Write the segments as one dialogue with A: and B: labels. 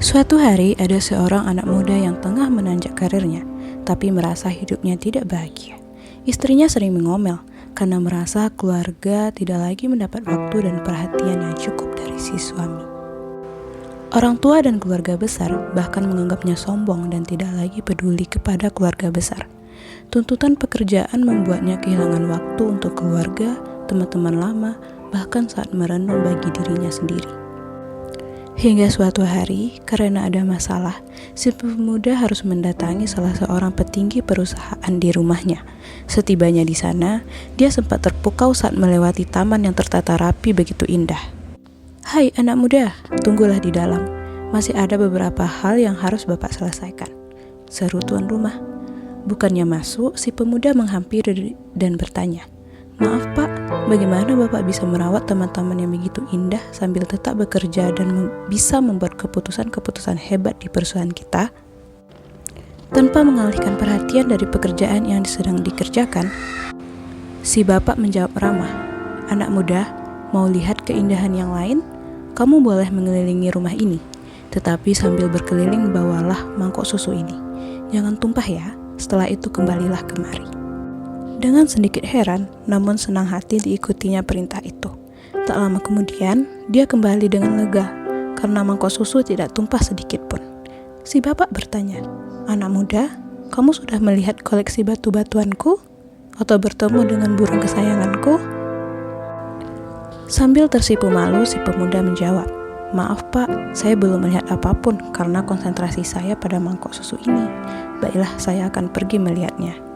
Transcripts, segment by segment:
A: Suatu hari ada seorang anak muda yang tengah menanjak karirnya, tapi merasa hidupnya tidak bahagia. Istrinya sering mengomel karena merasa keluarga tidak lagi mendapat waktu dan perhatian yang cukup dari si suami. Orang tua dan keluarga besar bahkan menganggapnya sombong dan tidak lagi peduli kepada keluarga besar. Tuntutan pekerjaan membuatnya kehilangan waktu untuk keluarga, teman-teman lama, bahkan saat merenung bagi dirinya sendiri. Hingga suatu hari, karena ada masalah, si pemuda harus mendatangi salah seorang petinggi perusahaan di rumahnya. Setibanya di sana, dia sempat terpukau saat melewati taman yang tertata rapi begitu indah. "Hai anak muda, tunggulah di dalam. Masih ada beberapa hal yang harus Bapak selesaikan," seru tuan rumah. Bukannya masuk, si pemuda menghampiri dan bertanya, "Maaf Pak, bagaimana Bapak bisa merawat teman-teman yang begitu indah sambil tetap bekerja dan bisa membuat keputusan-keputusan hebat di perusahaan kita?" Tanpa mengalihkan perhatian dari pekerjaan yang sedang dikerjakan, si bapak menjawab ramah, "Anak muda, mau lihat keindahan yang lain? Kamu boleh mengelilingi rumah ini, tetapi sambil berkeliling bawalah mangkok susu ini. Jangan tumpah ya, setelah itu kembalilah kemari." Dengan sedikit heran, namun senang hati diikutinya perintah itu. Tak lama kemudian, dia kembali dengan lega, karena mangkok susu tidak tumpah sedikit pun. Si bapak bertanya, "Anak muda, kamu sudah melihat koleksi batu-batuanku? Atau bertemu dengan burung kesayanganku?" Sambil tersipu malu, si pemuda menjawab, "Maaf Pak, saya belum melihat apapun karena konsentrasi saya pada mangkok susu ini. Baiklah, saya akan pergi melihatnya."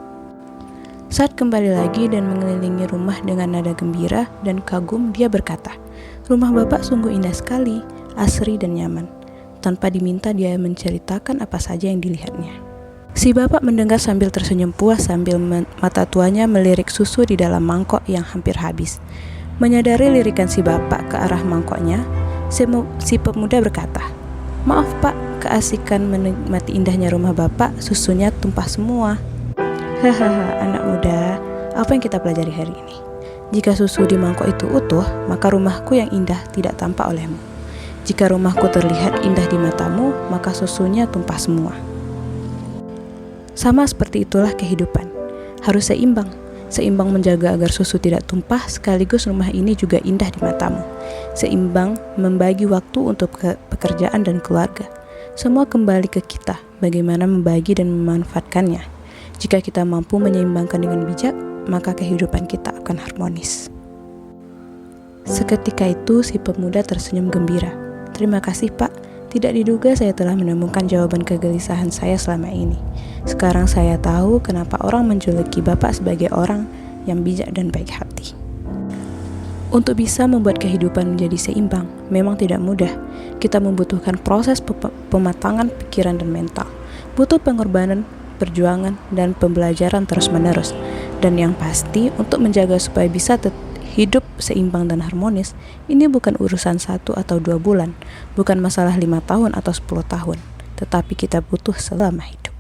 A: Saat kembali lagi dan mengelilingi rumah dengan nada gembira dan kagum, dia berkata, "Rumah Bapak sungguh indah sekali, asri dan nyaman." Tanpa diminta, dia menceritakan apa saja yang dilihatnya. Si bapak mendengar sambil tersenyum puas sambil mata tuanya melirik susu di dalam mangkok yang hampir habis. Menyadari lirikan si bapak ke arah mangkoknya, si pemuda berkata, "Maaf Pak, keasikan menikmati indahnya rumah Bapak, susunya tumpah semua." Hahaha, anak muda, apa yang kita pelajari hari ini? Jika susu di mangkok itu utuh, maka rumahku yang indah tidak tampak olehmu. Jika rumahku terlihat indah di matamu, maka susunya tumpah semua. Sama seperti itulah kehidupan. Harus seimbang. Seimbang menjaga agar susu tidak tumpah, sekaligus rumah ini juga indah di matamu. Seimbang membagi waktu untuk pekerjaan dan keluarga. Semua kembali ke kita, bagaimana membagi dan memanfaatkannya. Jika kita mampu menyeimbangkan dengan bijak, maka kehidupan kita akan harmonis. Seketika itu si pemuda tersenyum gembira. "Terima kasih Pak, tidak diduga saya telah menemukan jawaban kegelisahan saya selama ini. Sekarang saya tahu kenapa orang menjuluki Bapak sebagai orang yang bijak dan baik hati." Untuk bisa membuat kehidupan menjadi seimbang, memang tidak mudah. Kita membutuhkan proses pematangan pikiran dan mental. Butuh pengorbanan, perjuangan, dan pembelajaran terus-menerus. Dan yang pasti, untuk menjaga supaya bisa hidup seimbang dan harmonis, ini bukan urusan 1 atau 2 bulan, bukan masalah 5 tahun atau 10 tahun, tetapi kita butuh selama hidup.